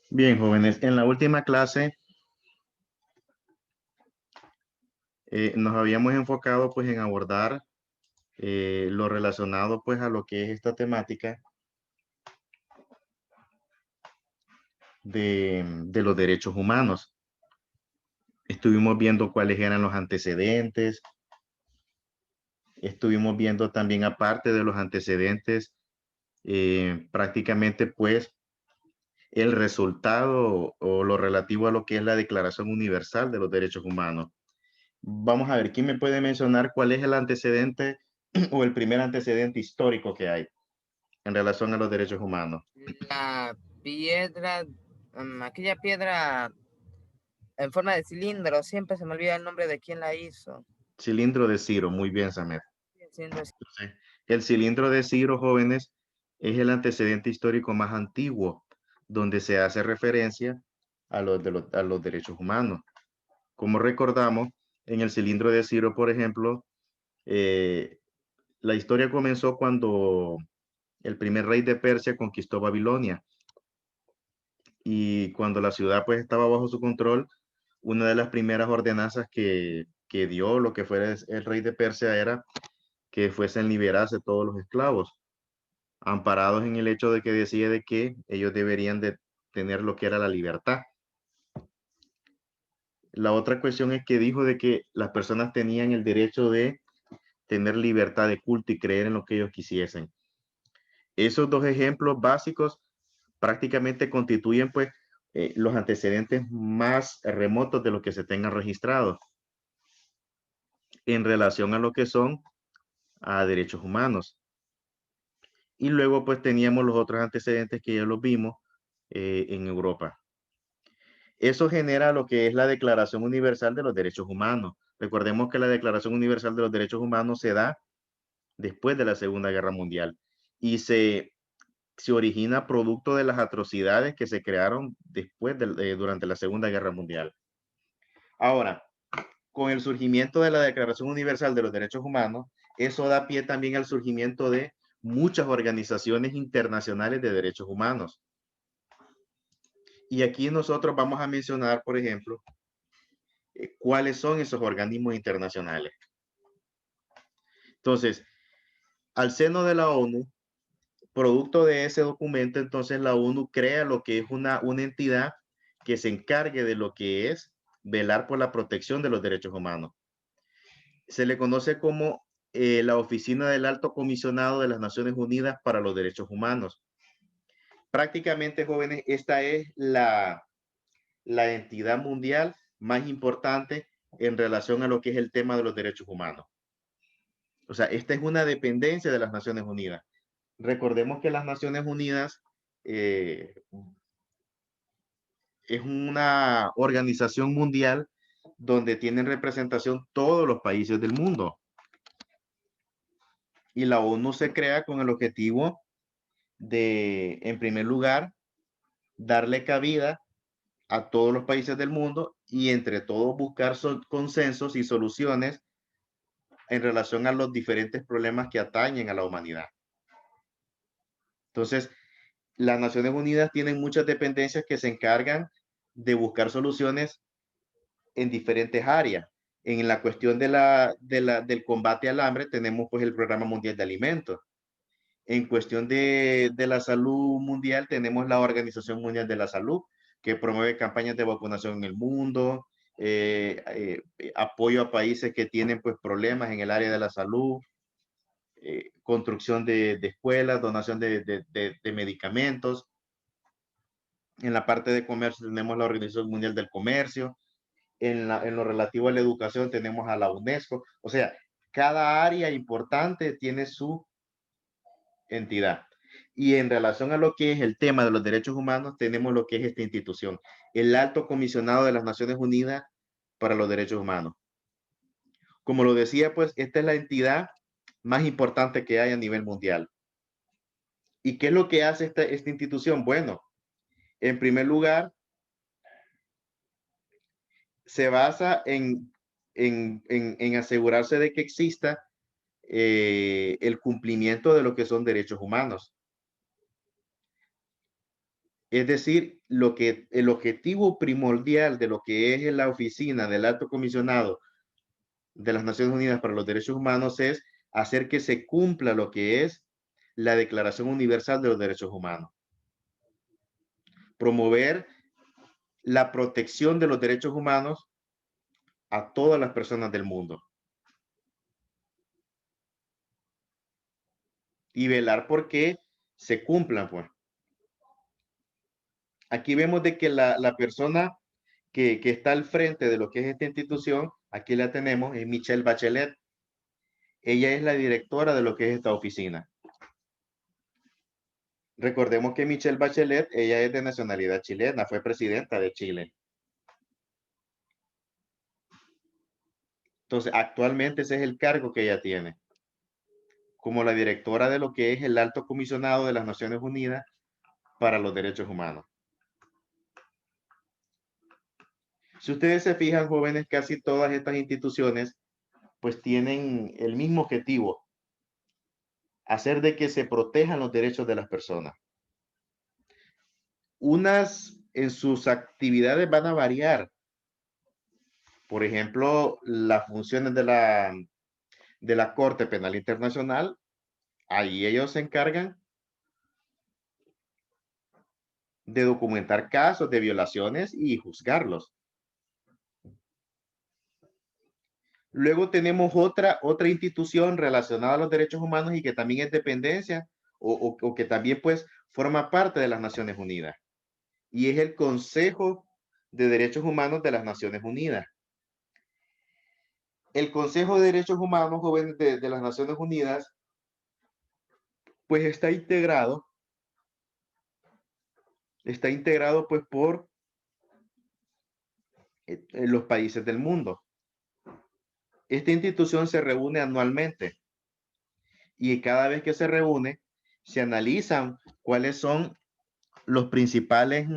Bien, jóvenes, en la última clase nos habíamos enfocado pues en abordar lo relacionado pues a lo que es esta temática de los derechos humanos. Estuvimos viendo cuáles eran los antecedentes, estuvimos viendo también aparte de los antecedentes prácticamente pues el resultado o lo relativo a lo que es la Declaración Universal de los Derechos Humanos. Vamos a ver, ¿quién me puede mencionar cuál es el antecedente o el primer antecedente histórico que hay en relación a los derechos humanos? La piedra, aquella piedra en forma de cilindro, siempre se me olvida el nombre de quién la hizo. Cilindro de Ciro, muy bien, Samet. Cilindro Entonces, el cilindro de Ciro, jóvenes, es el antecedente histórico más antiguo donde se hace referencia a los derechos humanos. Como recordamos, en el cilindro de Ciro, por ejemplo, eh, la historia comenzó cuando el primer rey de Persia conquistó Babilonia y cuando la ciudad pues estaba bajo su control, una de las primeras ordenanzas que dio lo que fuera el rey de Persia era que fuesen liberarse todos los esclavos, amparados en el hecho de que decía de que ellos deberían de tener lo que era la libertad. La otra cuestión es que dijo de que las personas tenían el derecho de tener libertad de culto y creer en lo que ellos quisiesen. Esos dos ejemplos básicos prácticamente constituyen pues los antecedentes más remotos de lo que se tengan registrados en relación a lo que son a derechos humanos. Y luego pues teníamos los otros antecedentes que ya los vimos en Europa. Eso genera lo que es la Declaración Universal de los Derechos Humanos. Recordemos que la Declaración Universal de los Derechos Humanos se da después de la Segunda Guerra Mundial y se origina producto de las atrocidades que se crearon durante la Segunda Guerra Mundial. Ahora, con el surgimiento de la Declaración Universal de los Derechos Humanos, eso da pie también al surgimiento de muchas organizaciones internacionales de derechos humanos. Y aquí nosotros vamos a mencionar, por ejemplo, cuáles son esos organismos internacionales. Entonces, al seno de la ONU, producto de ese documento, entonces la ONU crea lo que es una entidad que se encargue de lo que es velar por la protección de los derechos humanos. Se le conoce como la Oficina del Alto Comisionado de las Naciones Unidas para los Derechos Humanos. Prácticamente, jóvenes, esta es la entidad mundial más importante en relación a lo que es el tema de los derechos humanos. O sea, esta es una dependencia de las Naciones Unidas. Recordemos que las Naciones Unidas eh, es una organización mundial donde tienen representación todos los países del mundo. Y la ONU se crea con el objetivo de, en primer lugar, darle cabida a todos los países del mundo y entre todos buscar consensos y soluciones en relación a los diferentes problemas que atañen a la humanidad. Entonces, las Naciones Unidas tienen muchas dependencias que se encargan de buscar soluciones en diferentes áreas. En la cuestión del combate al hambre tenemos pues el Programa Mundial de Alimentos. En cuestión de la salud mundial tenemos la Organización Mundial de la Salud, que promueve campañas de vacunación en el mundo, apoyo a países que tienen pues problemas en el área de la salud, construcción de escuelas, donación de medicamentos. En la parte de comercio tenemos la Organización Mundial del Comercio. En lo relativo a la educación tenemos a la UNESCO. O sea, cada área importante tiene su entidad. Y en relación a lo que es el tema de los derechos humanos, tenemos lo que es esta institución, el Alto Comisionado de las Naciones Unidas para los Derechos Humanos. Como lo decía, pues esta es la entidad más importante que hay a nivel mundial. ¿Y qué es lo que hace esta institución? Bueno, en primer lugar, se basa en asegurarse de que exista el cumplimiento de lo que son derechos humanos. Es decir, el objetivo primordial de lo que es la oficina del Alto Comisionado de las Naciones Unidas para los Derechos Humanos es hacer que se cumpla lo que es la Declaración Universal de los Derechos Humanos. Promover la protección de los derechos humanos a todas las personas del mundo. Y velar por que se cumplan, pues. Aquí vemos de que la persona que está al frente de lo que es esta institución, aquí la tenemos, es Michelle Bachelet. Ella es la directora de lo que es esta oficina. Recordemos que Michelle Bachelet, ella es de nacionalidad chilena, fue presidenta de Chile. Entonces, actualmente ese es el cargo que ella tiene, como la directora de lo que es el Alto Comisionado de las Naciones Unidas para los Derechos Humanos. Si ustedes se fijan, jóvenes, casi todas estas instituciones pues tienen el mismo objetivo, hacer de que se protejan los derechos de las personas. Unas en sus actividades van a variar. Por ejemplo, las funciones de la Corte Penal Internacional, ahí ellos se encargan de documentar casos de violaciones y juzgarlos. Luego tenemos otra institución relacionada a los derechos humanos y que también es dependencia o que también pues forma parte de las Naciones Unidas. Y es el Consejo de Derechos Humanos de las Naciones Unidas. El Consejo de Derechos Humanos, jóvenes de las Naciones Unidas, pues está integrado pues por los países del mundo. Esta institución se reúne anualmente y cada vez que se reúne se analizan cuáles son los principales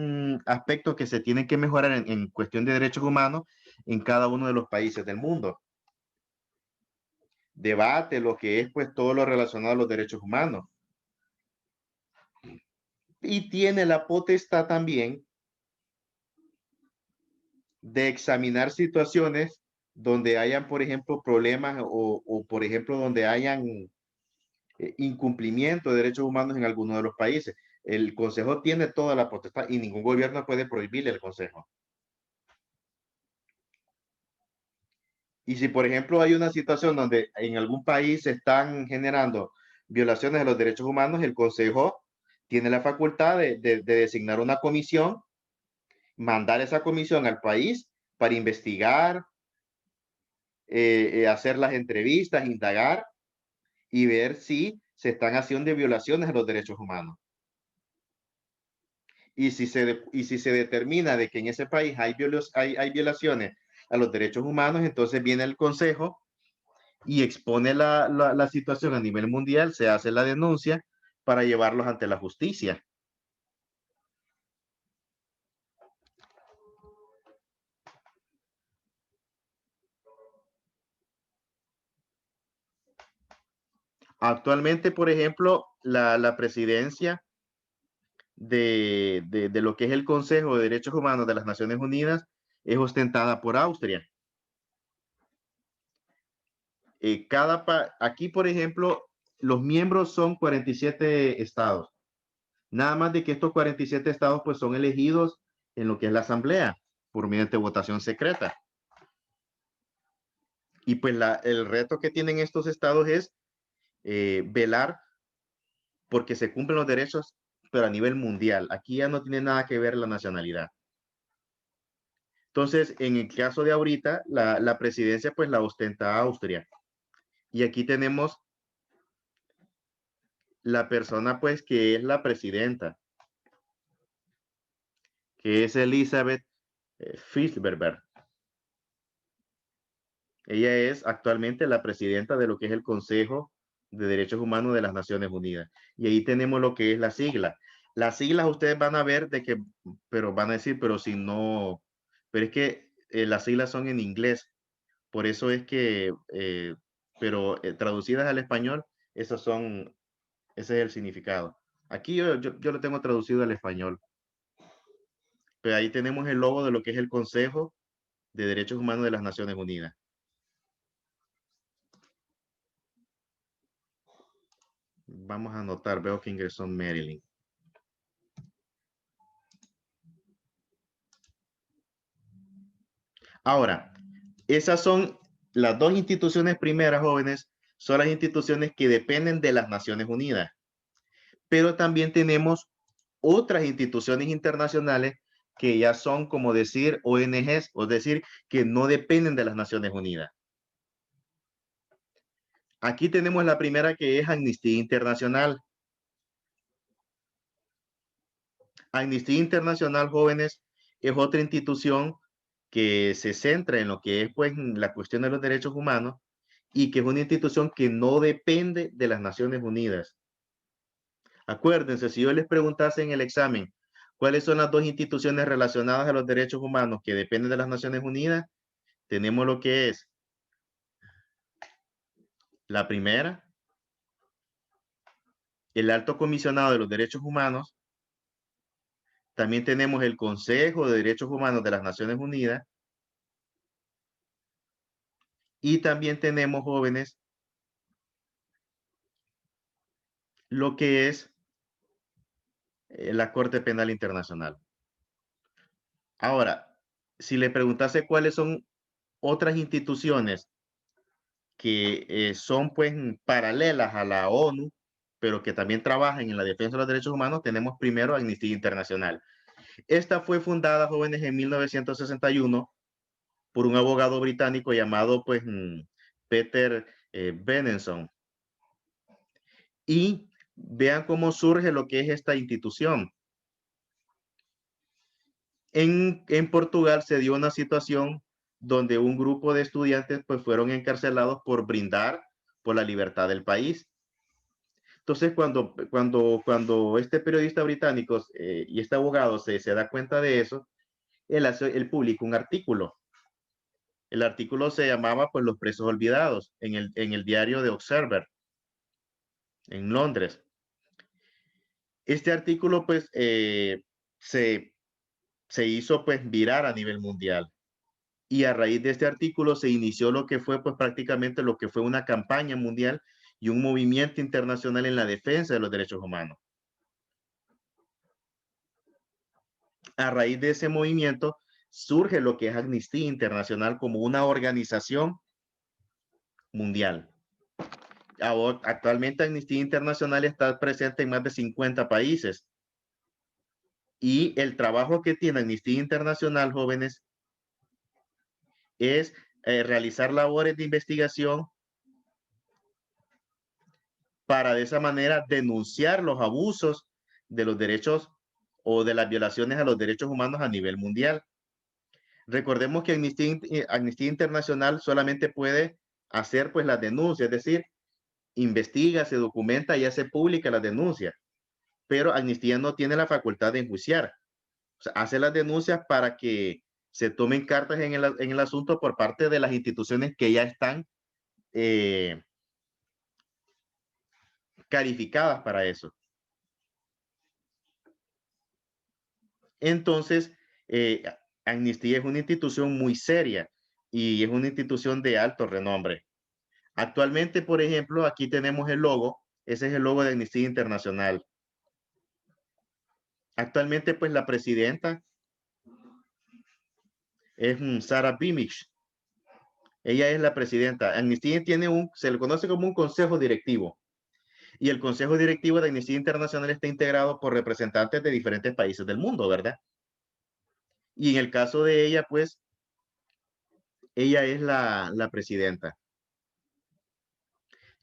aspectos que se tienen que mejorar en cuestión de derechos humanos en cada uno de los países del mundo. Debate lo que es pues todo lo relacionado a los derechos humanos. Y tiene la potestad también de examinar situaciones donde hayan, por ejemplo, problemas o por ejemplo, donde hayan incumplimiento de derechos humanos en alguno de los países. El Consejo tiene toda la potestad y ningún gobierno puede prohibirle al Consejo. Y si, por ejemplo, hay una situación donde en algún país se están generando violaciones de los derechos humanos, el Consejo tiene la facultad de designar una comisión, mandar esa comisión al país para investigar, hacer las entrevistas, indagar y ver si se están haciendo violaciones de los derechos humanos. Y si se determina de que en ese país hay violaciones a los derechos humanos, entonces viene el Consejo y expone la situación a nivel mundial, se hace la denuncia para llevarlos ante la justicia. Actualmente, por ejemplo, la presidencia de lo que es el Consejo de Derechos Humanos de las Naciones Unidas es ostentada por Austria. Aquí, por ejemplo, los miembros son 47 estados. Nada más de que estos 47 estados pues son elegidos en lo que es la asamblea por mediante votación secreta. Y pues el reto que tienen estos estados es velar porque se cumplen los derechos, pero a nivel mundial. Aquí ya no tiene nada que ver la nacionalidad. Entonces, en el caso de ahorita, la presidencia pues la ostenta Austria. Y aquí tenemos la persona pues que es la presidenta, que es Elizabeth Fitzgerald. Ella es actualmente la presidenta de lo que es el Consejo de Derechos Humanos de las Naciones Unidas. Y ahí tenemos lo que es la sigla. Las siglas ustedes van a ver de que, pero van a decir, pero si no, pero es que las siglas son en inglés. Por eso es que, pero traducidas al español, ese es el significado. Aquí yo lo tengo traducido al español. Pero ahí tenemos el logo de lo que es el Consejo de Derechos Humanos de las Naciones Unidas. Vamos a anotar, veo que ingresó Marilyn. Ahora, esas son las dos instituciones primeras, jóvenes, son las instituciones que dependen de las Naciones Unidas. Pero también tenemos otras instituciones internacionales que ya son, como decir, ONGs, es decir, que no dependen de las Naciones Unidas. Aquí tenemos la primera, que es Amnistía Internacional. Amnistía Internacional, jóvenes, es otra institución que se centra en lo que es, pues, la cuestión de los derechos humanos, y que es una institución que no depende de las Naciones Unidas. Acuérdense, si yo les preguntase en el examen cuáles son las dos instituciones relacionadas a los derechos humanos que dependen de las Naciones Unidas, tenemos lo que es la primera, el Alto Comisionado de los Derechos Humanos. También tenemos el Consejo de Derechos Humanos de las Naciones Unidas. Y también tenemos, jóvenes, lo que es la Corte Penal Internacional. Ahora, si le preguntase cuáles son otras instituciones que son, pues, paralelas a la ONU, pero que también trabajan en la defensa de los derechos humanos, tenemos primero Amnistía Internacional. Esta fue fundada, jóvenes, en 1961 por un abogado británico llamado, pues, Peter Benenson. Y vean cómo surge lo que es esta institución. En Portugal se dio una situación donde un grupo de estudiantes, pues, fueron encarcelados por brindar por la libertad del país. Entonces, cuando este periodista británico y este abogado se da cuenta de eso, él publica un artículo. El artículo se llamaba, pues, Los presos olvidados, en el diario The Observer, en Londres. Este artículo, pues, se hizo, pues, viral a nivel mundial. Y a raíz de este artículo se inició lo que fue, pues, prácticamente lo que fue una campaña mundial y un movimiento internacional en la defensa de los derechos humanos. A raíz de ese movimiento surge lo que es Amnistía Internacional como una organización mundial. Ahora, actualmente Amnistía Internacional está presente en más de 50 países. Y el trabajo que tiene Amnistía Internacional, jóvenes, es realizar labores de investigación para de esa manera denunciar los abusos de los derechos o de las violaciones a los derechos humanos a nivel mundial. Recordemos que Amnistía Internacional solamente puede hacer, pues, las denuncias, es decir, investiga, se documenta y hace pública las denuncias, pero Amnistía no tiene la facultad de enjuiciar. O sea, hace las denuncias para que se tomen cartas en el asunto por parte de las instituciones que ya están calificadas para eso. Entonces, Amnistía es una institución muy seria y es una institución de alto renombre. Actualmente, por ejemplo, aquí tenemos el logo. Ese es el logo de Amnistía Internacional. Actualmente, pues, la presidenta es Sarah Beamish. Ella es la presidenta. Amnistía se le conoce como un consejo directivo. Y el consejo directivo de Amnistía Internacional está integrado por representantes de diferentes países del mundo, ¿verdad? Y en el caso de ella, pues, ella es la presidenta.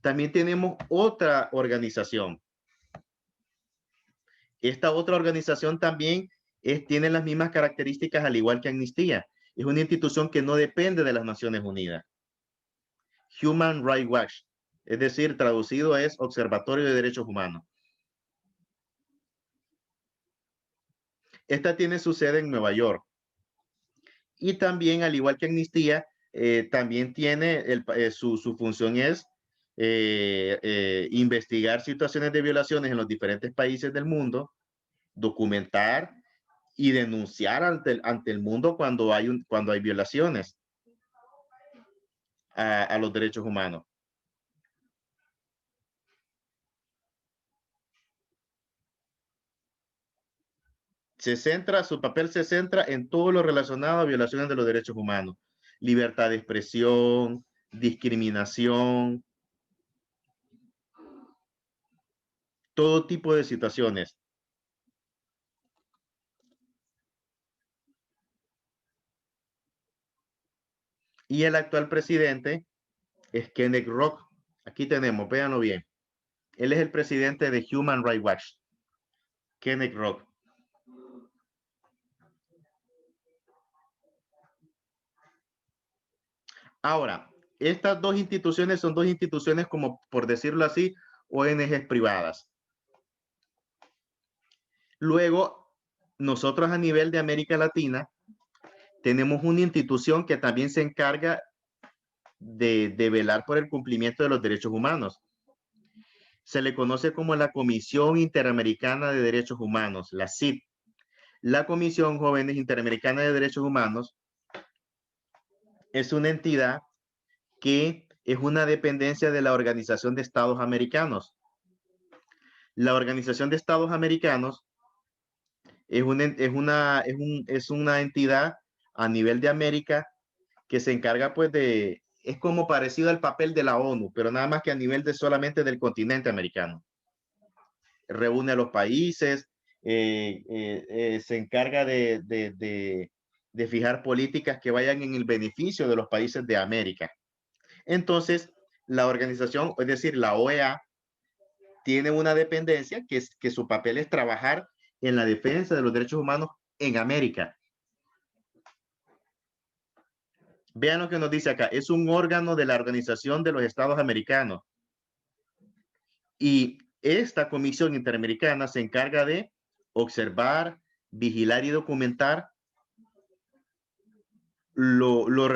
También tenemos otra organización. Esta otra organización también tiene las mismas características al igual que Amnistía. Es una institución que no depende de las Naciones Unidas. Human Rights Watch, es decir, traducido es Observatorio de Derechos Humanos. Esta tiene su sede en Nueva York. Y también, al igual que Amnistía, también tiene su función es investigar situaciones de violaciones en los diferentes países del mundo, documentar y denunciar ante el mundo cuando hay violaciones a los derechos humanos. Su papel se centra en todo lo relacionado a violaciones de los derechos humanos, libertad de expresión, discriminación, todo tipo de situaciones. Y el actual presidente es Kenneth Rock. Aquí tenemos, véanlo bien. Él es el presidente de Human Rights Watch, Kenneth Rock. Ahora, estas dos instituciones son dos instituciones, como por decirlo así, ONGs privadas. Luego, nosotros a nivel de América Latina tenemos una institución que también se encarga de velar por el cumplimiento de los derechos humanos. Se le conoce como la Comisión Interamericana de Derechos Humanos, la CID. La Comisión Jóvenes Interamericana de Derechos Humanos es una entidad que es una dependencia de la Organización de Estados Americanos. La Organización de Estados Americanos es una entidad a nivel de América que se encarga pues es como parecido al papel de la ONU, pero nada más que a nivel de solamente del continente americano. Reúne a los países, se encarga de fijar políticas que vayan en el beneficio de los países de América. Entonces, la organización, es decir, la OEA, tiene una dependencia que su papel es trabajar en la defensa de los derechos humanos en América. Vean lo que nos dice acá, es un órgano de la Organización de los Estados Americanos. Y esta Comisión Interamericana se encarga de observar, vigilar y documentar lo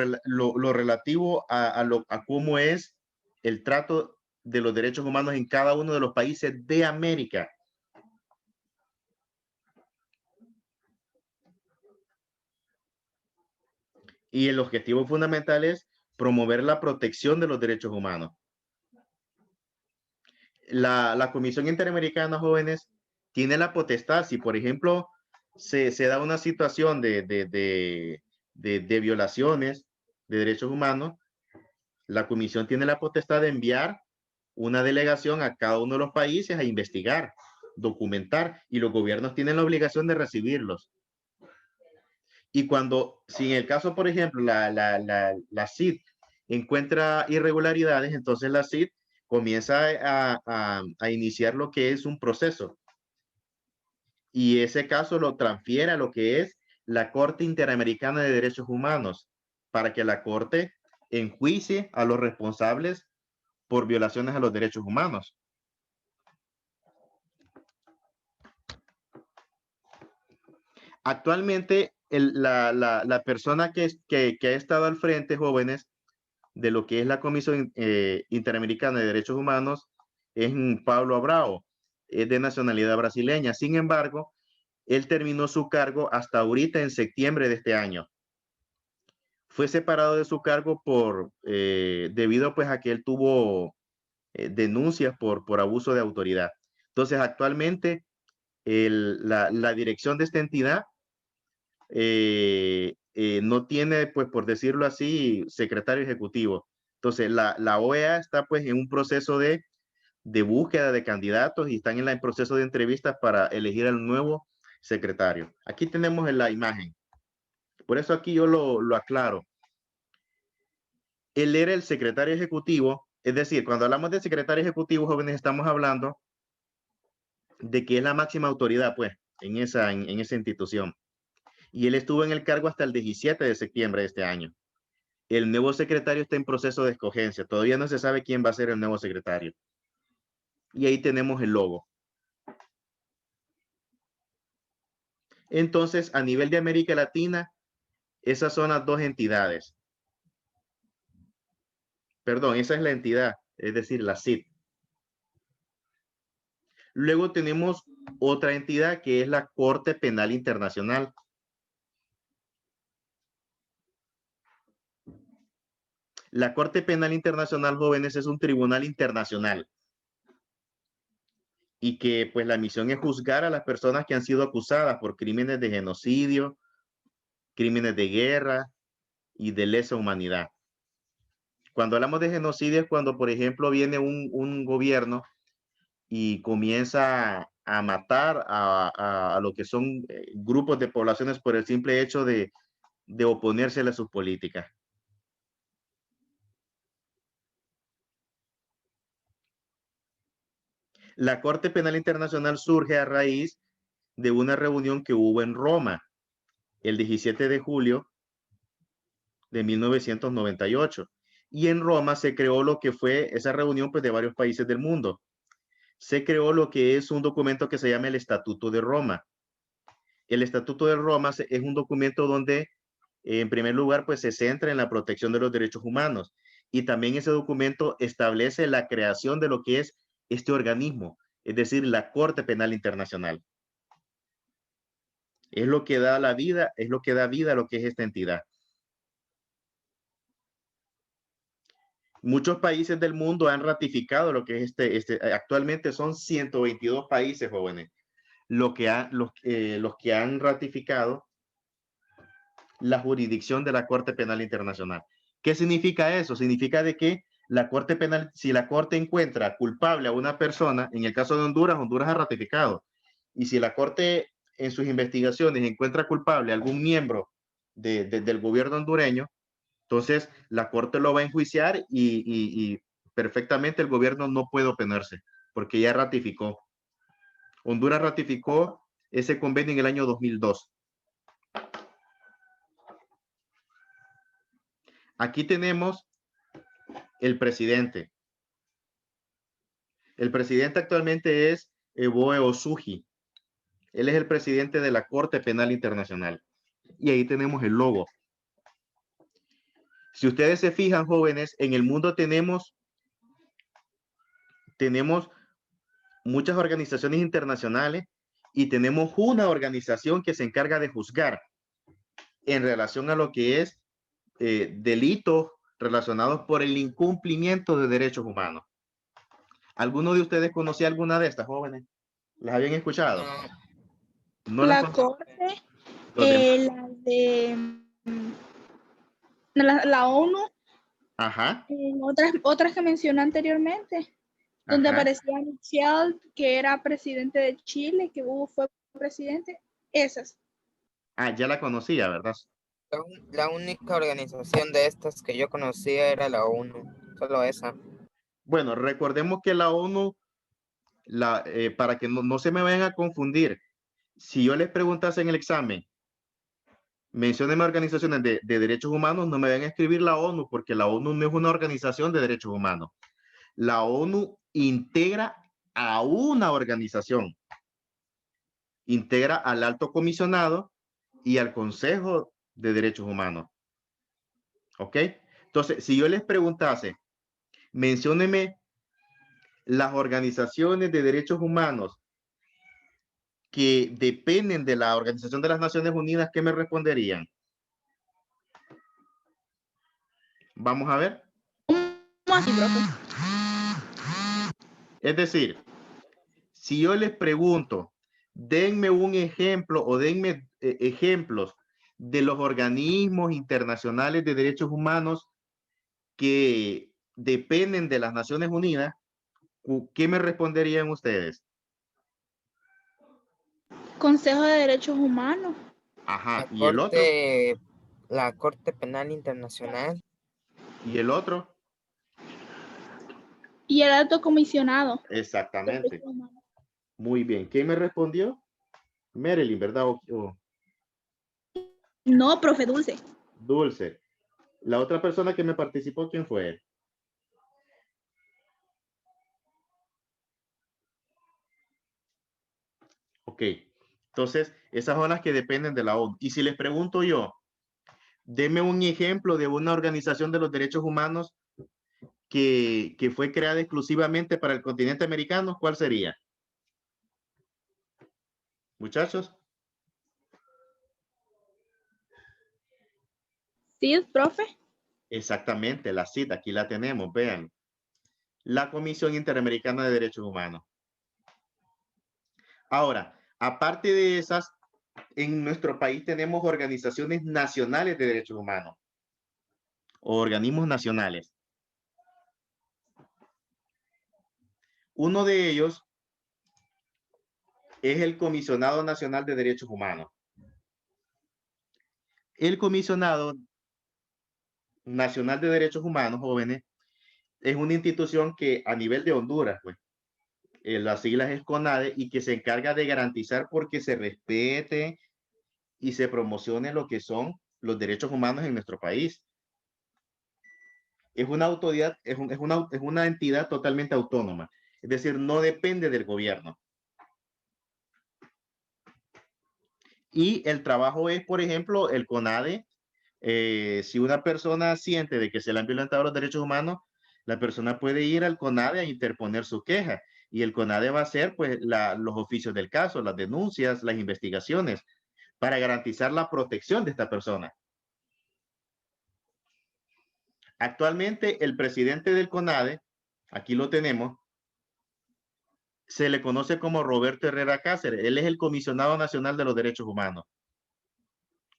relativo a cómo es el trato de los derechos humanos en cada uno de los países de América. Y el objetivo fundamental es promover la protección de los derechos humanos. La Comisión Interamericana, jóvenes, tiene la potestad, si por ejemplo se da una situación de violaciones de derechos humanos, la Comisión tiene la potestad de enviar una delegación a cada uno de los países a investigar, documentar, y los gobiernos tienen la obligación de recibirlos. Y si en el caso, por ejemplo, la CID encuentra irregularidades, entonces la CID comienza a iniciar lo que es un proceso. Y ese caso lo transfiere a lo que es la Corte Interamericana de Derechos Humanos, para que la Corte enjuicie a los responsables por violaciones a los derechos humanos. Actualmente, la persona que ha estado al frente, jóvenes, de lo que es la Comisión Interamericana de Derechos Humanos es Pablo Abrao, es de nacionalidad brasileña. Sin embargo, él terminó su cargo hasta ahorita en septiembre de este año. Fue separado de su cargo debido pues a que él tuvo denuncias por abuso de autoridad. Entonces, actualmente la dirección de esta entidad no tiene, pues por decirlo así, secretario ejecutivo. Entonces, la OEA está pues en un proceso de búsqueda de candidatos y están en el proceso de entrevistas para elegir al nuevo secretario. Aquí tenemos la imagen. Por eso aquí yo lo aclaro. Él era el secretario ejecutivo, es decir, cuando hablamos de secretario ejecutivo, jóvenes, estamos hablando de que es la máxima autoridad, pues, en esa institución. Y él estuvo en el cargo hasta el 17 de septiembre de este año. El nuevo secretario está en proceso de escogencia. Todavía no se sabe quién va a ser el nuevo secretario. Y ahí tenemos el logo. Entonces, a nivel de América Latina, esas son las dos entidades. Perdón, esa es la entidad, es decir, la CID. Luego tenemos otra entidad que es la Corte Penal Internacional. La Corte Penal Internacional, jóvenes, es un tribunal internacional y que pues la misión es juzgar a las personas que han sido acusadas por crímenes de genocidio, crímenes de guerra y de lesa humanidad. Cuando hablamos de genocidio es cuando, por ejemplo, viene un gobierno y comienza a matar a lo que son grupos de poblaciones por el simple hecho de oponerse a sus políticas. La Corte Penal Internacional surge a raíz de una reunión que hubo en Roma el 17 de julio de 1998. Y en Roma se creó lo que fue esa reunión pues, de varios países del mundo. Se creó lo que es un documento que se llama el Estatuto de Roma. El Estatuto de Roma es un documento donde, en primer lugar, pues se centra en la protección de los derechos humanos. Y también ese documento establece la creación de lo que es este organismo, es decir, la Corte Penal Internacional. Es lo que da la vida, es lo que da vida a lo que es esta entidad. Muchos países del mundo han ratificado lo que es actualmente son 122 países, jóvenes, los que han ratificado la jurisdicción de la Corte Penal Internacional. ¿Qué significa eso? Significa de que la Corte Penal, si la Corte encuentra culpable a una persona, en el caso de Honduras, Honduras ha ratificado. Y si la Corte en sus investigaciones encuentra culpable a algún miembro del gobierno hondureño, entonces la Corte lo va a enjuiciar y perfectamente el gobierno no puede oponerse porque ya ratificó. Honduras ratificó ese convenio en el año 2002. Aquí tenemos el presidente. El presidente actualmente es Eboe Osuji. Él es el presidente de la Corte Penal Internacional. Y ahí tenemos el logo. Si ustedes se fijan, jóvenes, en el mundo tenemos muchas organizaciones internacionales y tenemos una organización que se encarga de juzgar en relación a lo que es delitos relacionados por el incumplimiento de derechos humanos. ¿Alguno de ustedes conocía alguna de estas, jóvenes? ¿Las habían escuchado? No. No la Corte, la de la ONU, ajá, otras que mencioné anteriormente, donde ajá. aparecía Michel, que era presidente de Chile, que fue presidente, esas. Ah, ya la conocía, ¿verdad? La única organización de estas que yo conocía era la ONU, solo esa. Bueno, recordemos que la ONU, para que no se me vayan a confundir, si yo les preguntase en el examen, menciónenme organizaciones de derechos humanos, no me vayan a escribir la ONU, porque la ONU no es una organización de derechos humanos. La ONU integra a una organización, integra al alto comisionado y al Consejo de Derechos Humanos. ¿Ok? Entonces, si yo les preguntase, menciónenme las organizaciones de derechos humanos que dependen de la Organización de las Naciones Unidas, ¿qué me responderían? Vamos a ver. ¿Cómo así, profe? Es decir, si yo les pregunto, denme un ejemplo o denme ejemplos de los organismos internacionales de derechos humanos que dependen de las Naciones Unidas, ¿qué me responderían ustedes? Consejo de Derechos Humanos. Ajá, ¿y el otro? La Corte Penal Internacional. ¿Y el otro? Y el alto comisionado. Exactamente. Muy bien. ¿Quién me respondió? Marilyn, ¿verdad? No, profe Dulce. Dulce. La otra persona que me participó, ¿quién fue? Ok. Entonces, esas son las que dependen de la ONU. Y si les pregunto yo, deme un ejemplo de una organización de los derechos humanos que fue creada exclusivamente para el continente americano, ¿cuál sería? Muchachos. Sí, profe. Exactamente, la cita, aquí la tenemos, vean. La Comisión Interamericana de Derechos Humanos. Ahora, aparte de esas, en nuestro país tenemos organizaciones nacionales de derechos humanos o organismos nacionales. Uno de ellos es el Comisionado Nacional de Derechos Humanos. El Comisionado Nacional de Derechos Humanos, jóvenes, es una institución que a nivel de Honduras, pues, las siglas es CONADE, y que se encarga de garantizar porque se respete y se promocione lo que son los derechos humanos en nuestro país. Es una autoridad, es una entidad totalmente autónoma, es decir, no depende del gobierno. Y el trabajo es, por ejemplo, el CONADE, si una persona siente de que se le han violentado los derechos humanos, la persona puede ir al CONADE a interponer su queja, y el CONADE va a hacer pues los oficios del caso, las denuncias, las investigaciones, para garantizar la protección de esta persona. Actualmente el presidente del CONADE, aquí lo tenemos, se le conoce como Roberto Herrera Cáceres. Él es el Comisionado Nacional de los Derechos Humanos.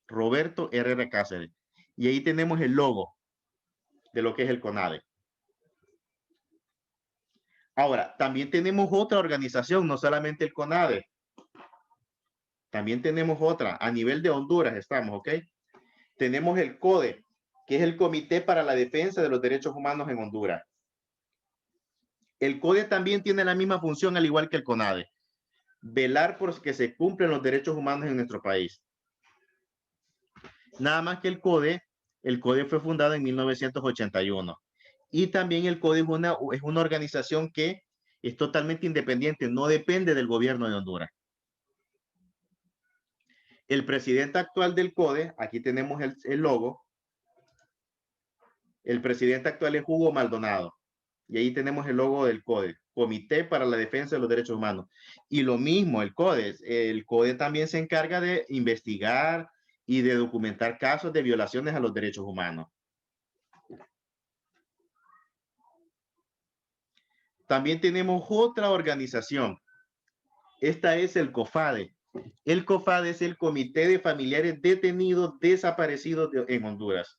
Roberto Herrera Cáceres. Y ahí tenemos el logo de lo que es el CONADE. Ahora, también tenemos otra organización, no solamente el CONADE. También tenemos otra, a nivel de Honduras estamos, ¿ok? Tenemos el CODE, que es el Comité para la Defensa de los Derechos Humanos en Honduras. El CODE también tiene la misma función, al igual que el CONADE: velar por que se cumplen los derechos humanos en nuestro país. Nada más que el CODE fue fundado en 1981. Y también el CODE es una organización que es totalmente independiente, no depende del gobierno de Honduras. El presidente actual del CODE, aquí tenemos el logo, el presidente actual es Hugo Maldonado. Y ahí tenemos el logo del CODE, Comité para la Defensa de los Derechos Humanos. Y lo mismo, el CODE también se encarga de investigar y de documentar casos de violaciones a los derechos humanos. También tenemos otra organización. Esta es el COFADE. El COFADE es el Comité de Familiares Detenidos Desaparecidos en Honduras.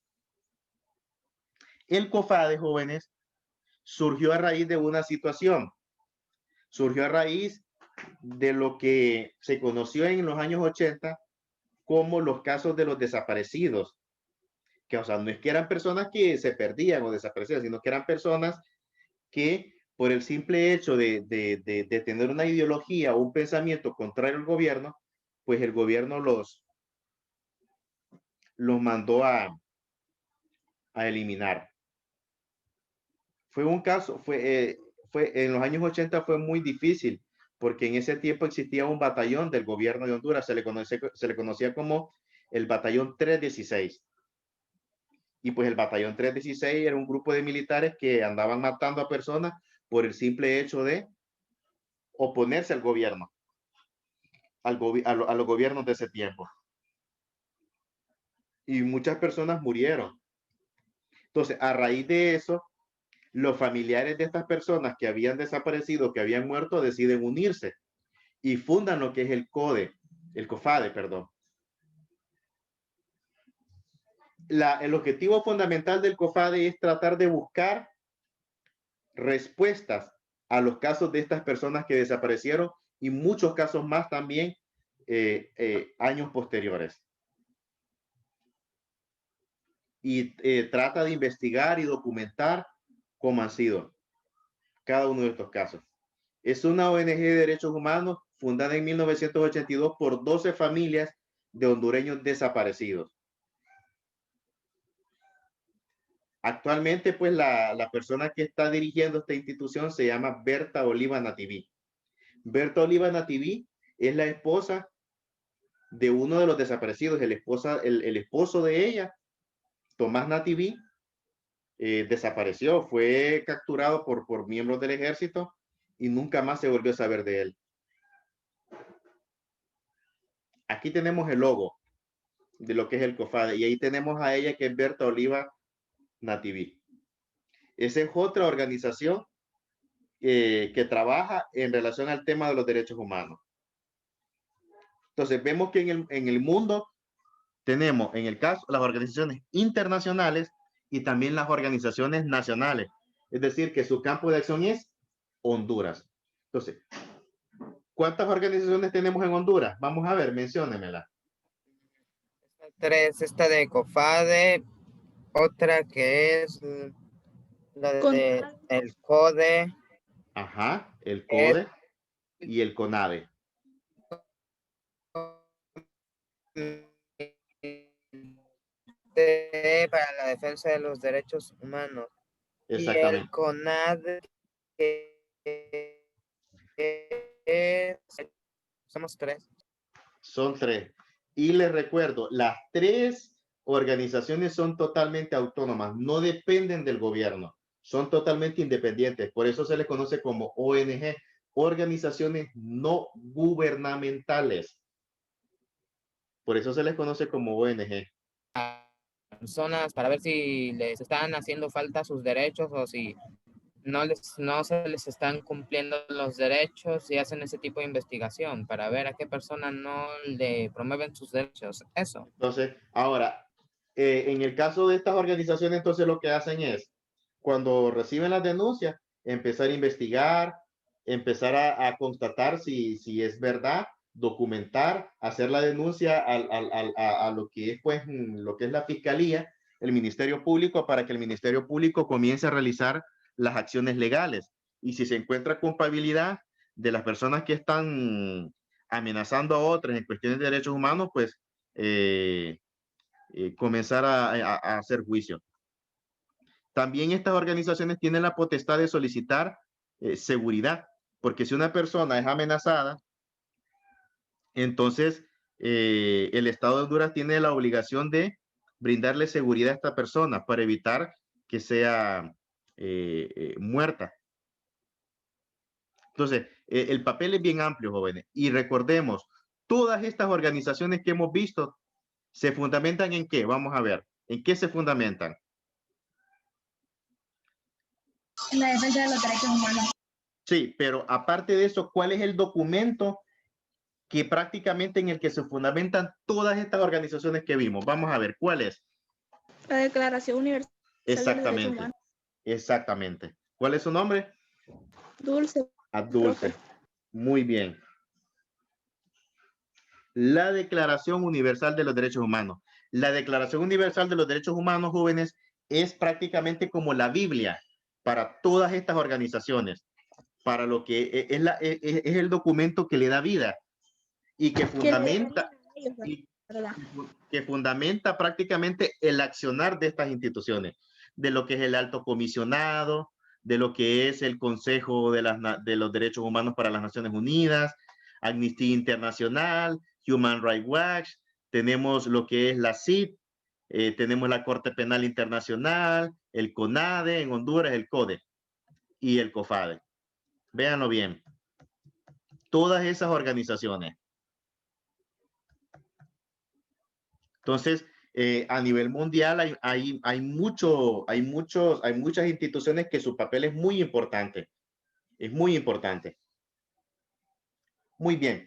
El COFADE, jóvenes, surgió a raíz de una situación. Surgió a raíz de lo que se conoció en los años 80 como los casos de los desaparecidos, que, o sea, no es que eran personas que se perdían o desaparecían, sino que eran personas que por el simple hecho de tener una ideología o un pensamiento contrario al gobierno, pues el gobierno los mandó a eliminar. Fue un caso, en los años 80 fue muy difícil, porque en ese tiempo existía un batallón del gobierno de Honduras, se le conocía como el batallón 316. Y pues el batallón 316 era un grupo de militares que andaban matando a personas por el simple hecho de oponerse al gobierno, a los gobiernos de ese tiempo. Y muchas personas murieron. Entonces, a raíz de eso, los familiares de estas personas que habían desaparecido, que habían muerto, deciden unirse y fundan lo que es el COFADE, perdón. El objetivo fundamental del COFADE es tratar de buscar respuestas a los casos de estas personas que desaparecieron y muchos casos más también años posteriores. Y trata de investigar y documentar cómo han sido cada uno de estos casos. Es una ONG de derechos humanos fundada en 1982 por 12 familias de hondureños desaparecidos. Actualmente, pues la persona que está dirigiendo esta institución se llama Berta Oliva Nativí. Berta Oliva Nativí es la esposa de uno de los desaparecidos, el esposo de ella, Tomás Nativí, desapareció, fue capturado por miembros del ejército y nunca más se volvió a saber de él. aquí tenemos el logo de lo que es el COFADE y ahí tenemos a ella que es Berta Oliva Nativi. Esa es otra organización que trabaja en relación al tema de los derechos humanos. Entonces vemos que en el mundo tenemos en el caso las organizaciones internacionales y también las organizaciones nacionales. Es decir, que su campo de acción es Honduras. Entonces, ¿cuántas organizaciones tenemos en Honduras? Vamos a ver, menciónemela. 3, esta de COFADE, otra que es la de el CODE. Ajá, el CODE y el CONADE. Para la defensa de los derechos humanos. Exactamente. Y el CONADE somos 3. Son 3. Y les recuerdo, las 3 organizaciones son totalmente autónomas, no dependen del gobierno, son totalmente independientes. Por eso se les conoce como ONG, organizaciones no gubernamentales. Por eso se les conoce como ONG. Personas para ver si les están haciendo falta sus derechos o si no se les están cumpliendo los derechos y hacen ese tipo de investigación para ver a qué persona no le promueven sus derechos. Eso. Entonces, ahora, en el caso de estas organizaciones, entonces lo que hacen es, cuando reciben las denuncias, empezar a investigar, empezar a constatar si es verdad, documentar, hacer la denuncia a lo que es, pues, lo que es la fiscalía, el Ministerio Público, para que el Ministerio Público comience a realizar las acciones legales. Y si se encuentra culpabilidad de las personas que están amenazando a otras en cuestiones de derechos humanos, pues comenzar a hacer juicio. También estas organizaciones tienen la potestad de solicitar seguridad, porque si una persona es amenazada, entonces el Estado de Honduras tiene la obligación de brindarle seguridad a esta persona para evitar que sea muerta. Entonces, el papel es bien amplio, jóvenes. Y recordemos, todas estas organizaciones que hemos visto se fundamentan en qué? Vamos a ver, ¿en qué se fundamentan? En la defensa de los derechos humanos. Sí, pero aparte de eso, ¿cuál es el documento que prácticamente en el que se fundamentan todas estas organizaciones que vimos? Vamos a ver, ¿cuál es? La Declaración Universal de los Derechos Exactamente, Humanos. exactamente. ¿Cuál es su nombre? Dulce. Dulce. Muy bien. La Declaración Universal de los Derechos Humanos. La Declaración Universal de los Derechos Humanos, jóvenes, es prácticamente como la Biblia para todas estas organizaciones, para lo que es el documento que le da vida y que fundamenta prácticamente el accionar de estas instituciones, de lo que es el alto comisionado, de lo que es el Consejo de los Derechos Humanos para las Naciones Unidas, Amnistía Internacional, Human Rights Watch, tenemos lo que es la CID, tenemos la Corte Penal Internacional, el CONADE en Honduras, el CODE y el COFADE. Véanlo bien. Todas esas organizaciones. Entonces, a nivel mundial hay muchas instituciones que su papel es muy importante. Es muy importante. Muy bien.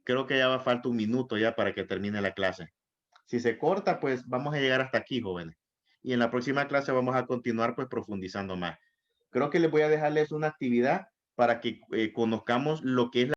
Creo que ya va a falta un minuto ya para que termine la clase. Si se corta, pues vamos a llegar hasta aquí, jóvenes. Y en la próxima clase vamos a continuar pues profundizando más. Creo que les voy a dejarles una actividad para que conozcamos lo que es